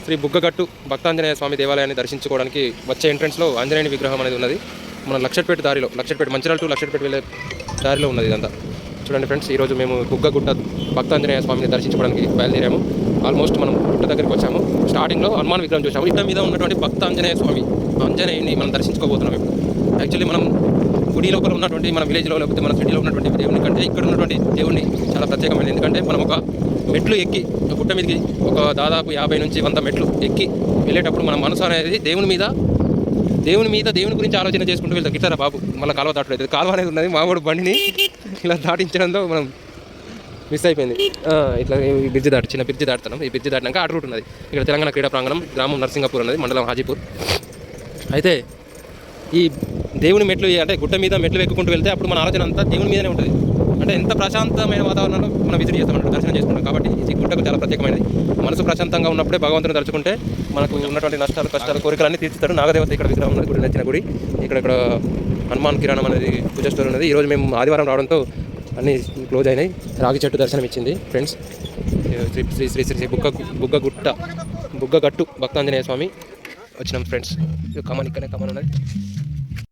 శ్రీ బుగ్గగట్టు భక్తాంజనేయ స్వామి దేవాలయాన్ని దర్శించుకోవడానికి వచ్చే ఎంట్రెన్స్లో ఆంజనేయుని విగ్రహం అనేది ఉన్నది. మన లక్షట్పేట దారిలో, లక్షట్పేట మంచిర్యాల టు లక్షట్పేట వెళ్ళే దారిలో ఉన్నది ఇదంతా. చూడండి ఫ్రెండ్స్, ఈరోజు మేము బుగ్గగుట్ట భక్తాంజనేయ స్వామిని దర్శించుకోవడానికి బయలుదేరాము. ఆల్మోస్ట్ మనం గుట్ట దగ్గరికి వచ్చాము. స్టార్టింగ్లో హనుమాన్ విగ్రహం చూసాము. గుట్ట మీద ఉన్నటువంటి భక్తాంజనేయ స్వామి ఆంజనేయుని మనం దర్శించుకోబోతున్నాం ఇప్పుడు. యాక్చువల్లీ మనం గుడి లోపల ఉన్నటువంటి మన విలేజ్లో లేకపోతే మన సిటీలో ఉన్నటువంటి దేవుని కంటే ఇక్కడ ఉన్నటువంటి దేవుని చాలా ప్రత్యేకమైనది. ఎందుకంటే మనం ఒక మెట్లు ఎక్కి గుట్ట మీదకి ఒక దాదాపు 50 నుంచి 100 మెట్లు ఎక్కి వెళ్ళేటప్పుడు మన మనసు అనేది దేవుని గురించి ఆలోచన చేసుకుంటూ వెళ్తాం. గిట్టారా బాబు మళ్ళీ కాలువ దాటలేదు. కాలువ అనేది ఉన్నది, మామూలు బండిని ఇలా దాటించడంతో మనం మిస్ అయిపోయింది. ఇట్లా ఈ బ్రిడ్జ్ చిన్న బ్రిడ్జ్ దాటుతున్నాం. ఈ బ్రిడ్జ్ దాటినాక అటు రూట్ ఉన్నది. ఇక్కడ తెలంగాణ క్రీడా ప్రాంగణం, గ్రామం నర్సింగపూర్ ఉన్నది, మండలం హాజీపూర్. అయితే ఈ దేవుని మెట్లు అంటే గుట్ట మీద మెట్లు ఎక్కుకుంటూ వెళ్తే అప్పుడు మన ఆలోచన అంతా దేవుని మీదనే ఉంటుంది. అంటే ఎంత ప్రశాంతమైన వాతావరణంలో మనం విజిట్ చేస్తామంటే దర్శనం చేసుకుంటాం. కాబట్టి ఈ గుట్టకు చాలా ప్రత్యేకమైనది. మనసు ప్రశాంతంగా ఉన్నప్పుడే భగవంతుని తలుచుకుంటే మనకు ఉన్నటువంటి నష్టాలు, కష్టాలు, కోరికలన్నీ తీర్చుతాడు. నాగదేవత ఇక్కడ విగ్రహం ఉన్నది, గుడి నచ్చిన గుడి. ఇక్కడ హనుమాన్ కిరాణం అనేది పూజ స్టోర్ ఉన్నది. ఈరోజు మేము ఆదివారం రావడంతో అన్నీ క్లోజ్ అయినాయి. రాగి చెట్టు దర్శనం ఇచ్చింది ఫ్రెండ్స్. శ్రీ శ్రీ శ్రీ శ్రీ బుగ్గగట్టు భక్తాంజనేయ స్వామి వచ్చినాం ఫ్రెండ్స్. కమన్ ఇక్కడనే కమన్ ఉన్నది.